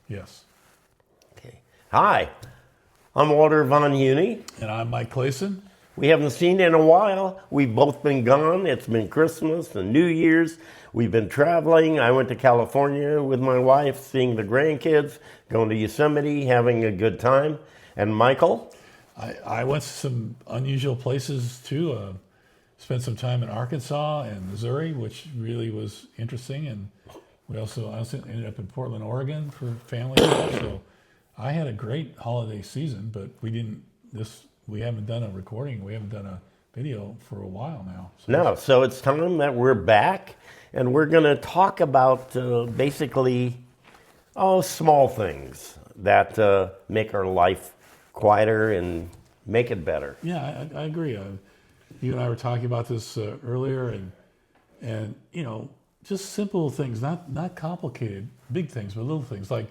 Yes. Okay. Hi, I'm Walter Von Huni. And I'm Mike Clayson. We haven't seen you in a while. We've both been gone. It's been Christmas and New Year's. We've been traveling. I went to California with my wife, seeing the grandkids, going to Yosemite, having a good time. And Michael? I went to some unusual places too. Spent some time in Arkansas and Missouri, which really was interesting. And I also ended up in Portland, Oregon for family stuff. So I had a great holiday season, but we haven't done a recording. We haven't done a video for a while now. So it's time that we're back, and we're going to talk about basically small things that make our life quieter and make it better. Yeah, I agree. You and I were talking about this earlier, and just simple things, not complicated, big things, but little things. Like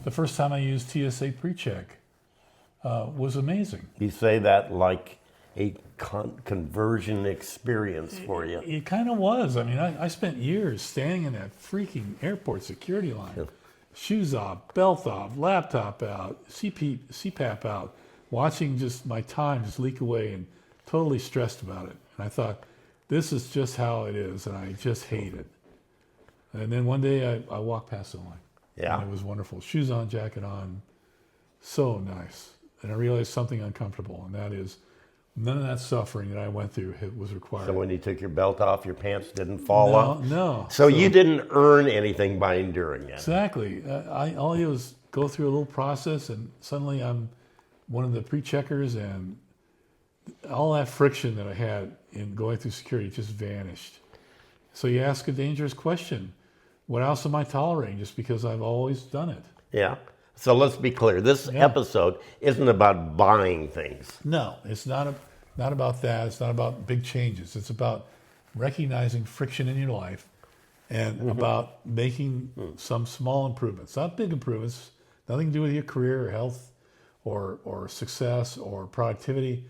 the first time I used TSA PreCheck was amazing. You say that like a conversion experience for you. It kind of was. I mean, I spent years standing in that freaking airport security line. Yeah. Shoes off, belt off, laptop out, CPAP out, watching just my time just leak away and totally stressed about it. And I thought, this is just how it is, and I just hate it. And then one day I walked past the line. Yeah. And it was wonderful. Shoes on, jacket on. So nice. And I realized something uncomfortable, and that is none of that suffering that I went through was required. So when you took your belt off, your pants didn't fall off? No. So you didn't earn anything by enduring it? Exactly. All I did was go through a little process, and suddenly I'm one of the pre-checkers, and all that friction that I had in going through security just vanished. So you ask a dangerous question. What else am I tolerating just because I've always done it? Yeah. So let's be clear. This episode isn't about buying things. No, it's not about that. It's not about big changes. It's about recognizing friction in your life and about making some small improvements. Not big improvements, nothing to do with your career or health or success or productivity.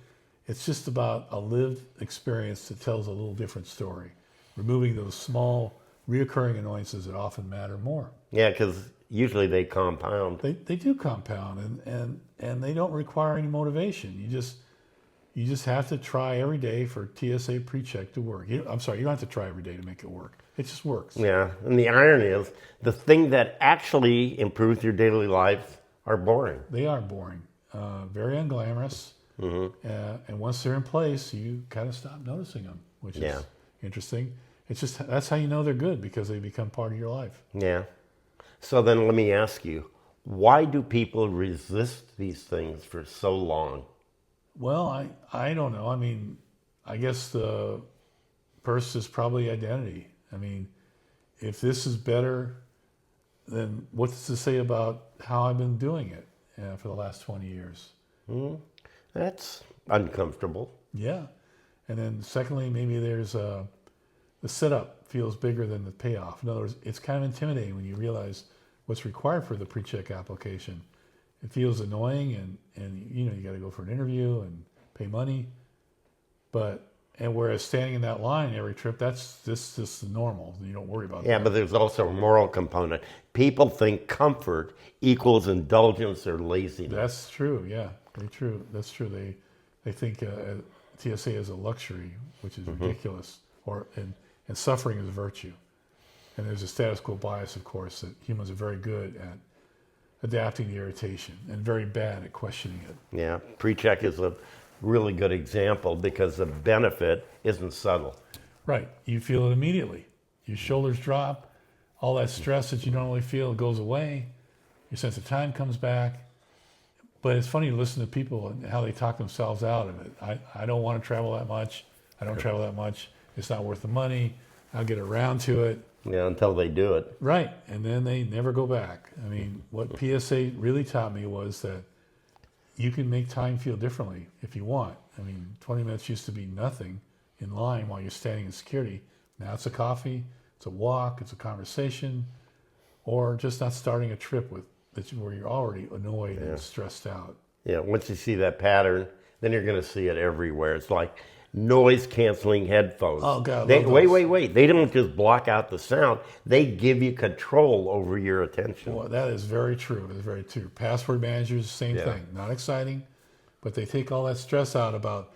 It's just about a lived experience that tells a little different story, removing those small, reoccurring annoyances that often matter more. Yeah, because usually they compound. They do compound, and they don't require any motivation. You just have to try every day for TSA PreCheck to work. You don't have to try every day to make it work. It just works. Yeah, and the irony is the thing that actually improves your daily life are boring. They are boring, very unglamorous, and once they're in place, you kind of stop noticing them, which is interesting. It's just that's how you know they're good, because they become part of your life. Yeah. So then let me ask you, why do people resist these things for so long? Well, I don't know. I mean, I guess the first is probably identity. I mean, if this is better, then what's to say about how I've been doing it for the last 20 years? That's uncomfortable. Yeah. And then secondly, maybe there's the setup feels bigger than the payoff. In other words, it's kind of intimidating when you realize what's required for the PreCheck application. It feels annoying, and you got to go for an interview and pay money. And whereas standing in that line every trip, that's just normal. You don't worry about that. Yeah, but there's also a moral component. People think comfort equals indulgence or laziness. That's true. Yeah, very true. That's true. They think TSA is a luxury, which is ridiculous, and suffering is a virtue. And there's a status quo bias, of course, that humans are very good at adapting to irritation and very bad at questioning it. Yeah, PreCheck is a really good example because the benefit isn't subtle. Right. You feel it immediately. Your shoulders drop. All that stress that you normally feel goes away. Your sense of time comes back. But it's funny to listen to people and how they talk themselves out of it. I don't want to travel that much. I don't travel that much. It's not worth the money. I'll get around to it. Yeah, until they do it. Right. And then they never go back. I mean, what PSA really taught me was that you can make time feel differently if you want. I mean, 20 minutes used to be nothing in line while you're standing in security. Now it's a coffee, it's a walk, it's a conversation, or just not starting a trip where you're already annoyed and stressed out. Yeah, once you see that pattern, then you're going to see it everywhere. It's like noise canceling headphones. Oh, God, I They, love wait, those. wait, wait. They don't just block out the sound. They give you control over your attention. Well, that is very true. It's very true. Password managers, same Yeah. thing. Not exciting, but they take all that stress out about,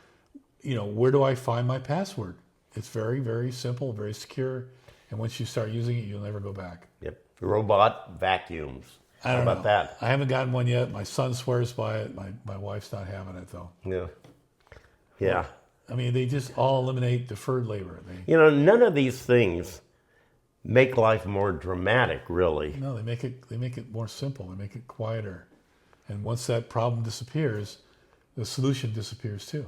where do I find my password? It's very, very simple, very secure. And once you start using it, you'll never go back. Yep. Robot vacuums. I How don't about know. that? I haven't gotten one yet. My son swears by it. My wife's not having it, though. Yeah. Yeah. I mean, they just all eliminate deferred labor. None of these things make life more dramatic, really. No, they make it more simple. They make it quieter. And once that problem disappears, the solution disappears too.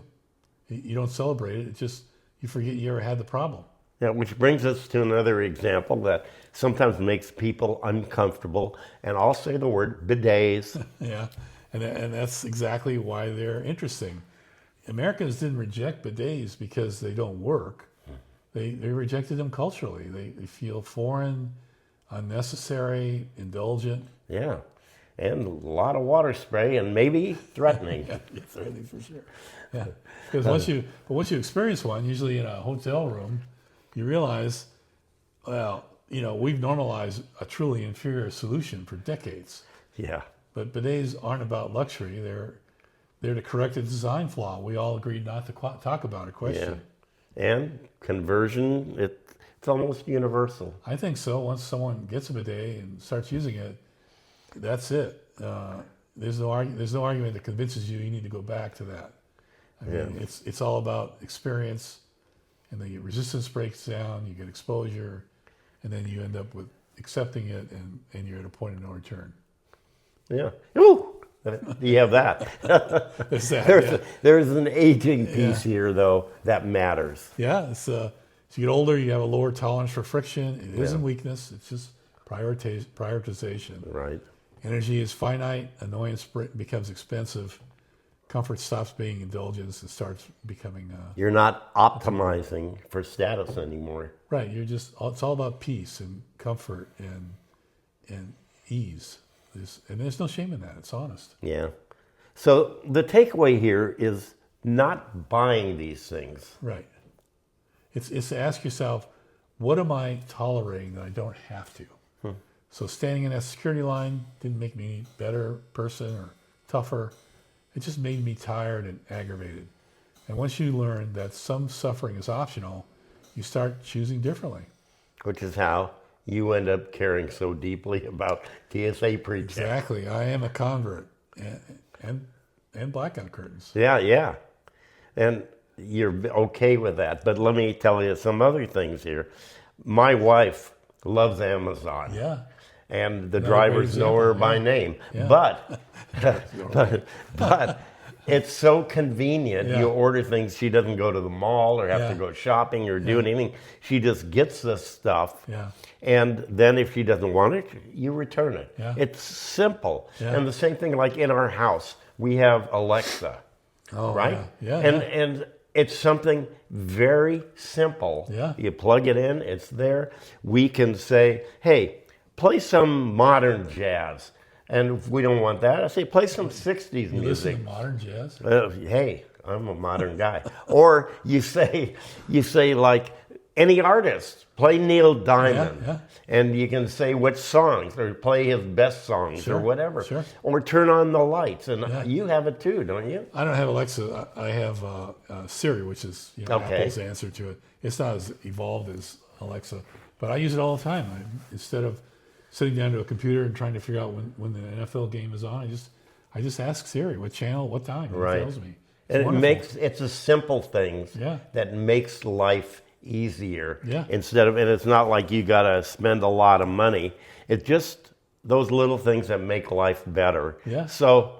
You don't celebrate it. It just, you forget you ever had the problem. Yeah, which brings us to another example that sometimes makes people uncomfortable. And I'll say the word bidets. Yeah, and that's exactly why they're interesting. Americans didn't reject bidets because they don't work. They rejected them culturally. They feel foreign, unnecessary, indulgent. Yeah. And a lot of water spray and maybe threatening. Yeah, threatening for sure. Yeah, because once you experience one, usually in a hotel room, you realize, well, we've normalized a truly inferior solution for decades. Yeah. But bidets aren't about luxury. They're to correct a design flaw we all agreed not to talk about or question. Yeah. And conversion, it's almost universal. I think so. Once someone gets a bidet and starts using it, that's it. There's no argument that convinces you need to go back to that. I mean, it's all about experience, and the resistance breaks down. You get exposure, and then you end up with accepting it, and you're at a point of no return. Yeah. Ooh, you have that. There's that. There's an aging piece here, though, that matters. Yeah. It's as you get older, you have a lower tolerance for friction. It isn't weakness. It's just prioritization. Right. Energy is finite. Annoyance becomes expensive. Comfort stops being indulgence and starts becoming. You're not optimizing for status anymore. Right. It's all about peace and comfort and ease. And there's no shame in that. It's honest. Yeah. So the takeaway here is not buying these things. Right. It's to ask yourself, what am I tolerating that I don't have to? So standing in that security line didn't make me any better person or tougher. It just made me tired and aggravated. And once you learn that some suffering is optional, you start choosing differently. Which is how you end up caring so deeply about TSA PreCheck. Exactly. I am a convert and blackout curtains. Yeah, yeah. And you're okay with that. But let me tell you some other things here. My wife loves Amazon. Yeah. And the Another drivers great know her example, by name. Yeah. But it's so convenient. Yeah. You order things. She doesn't go to the mall or have to go shopping or do anything. She just gets this stuff. Yeah. And then if she doesn't want it, you return it. Yeah. It's simple. Yeah. And the same thing like in our house, we have Alexa, Oh, right? Yeah. And it's something very simple. Yeah. You plug it in, it's there. We can say, hey, play some modern jazz. And if we don't want that, I say, play some 60s You listen music. to modern jazz? Hey, I'm a modern guy. Or you say like any artist, play Neil Diamond. Yeah. And you can say which songs, or play his best songs, Sure, or whatever. sure. Or turn on the lights. And Yeah. you have it too, don't you? I don't have Alexa. I have Siri, which is Okay. Apple's answer to it. It's not as evolved as Alexa, but I use it all the time. Instead of sitting down to a computer and trying to figure out when the NFL game is on, I just ask Siri what channel, what time. And Right. It tells me. And wonderful. it's the simple things Yeah. that makes life easier. Yeah. And it's not like you got to spend a lot of money. It's just those little things that make life better. Yeah. So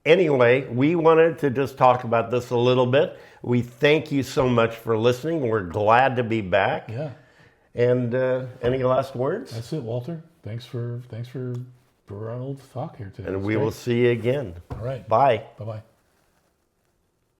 anyway, we wanted to just talk about this a little bit. We thank you so much for listening. We're glad to be back. Yeah. And any last words? That's it, Walter. Thanks for our little talk here today. And It's we great. will see you again. All right. Bye. Bye-bye.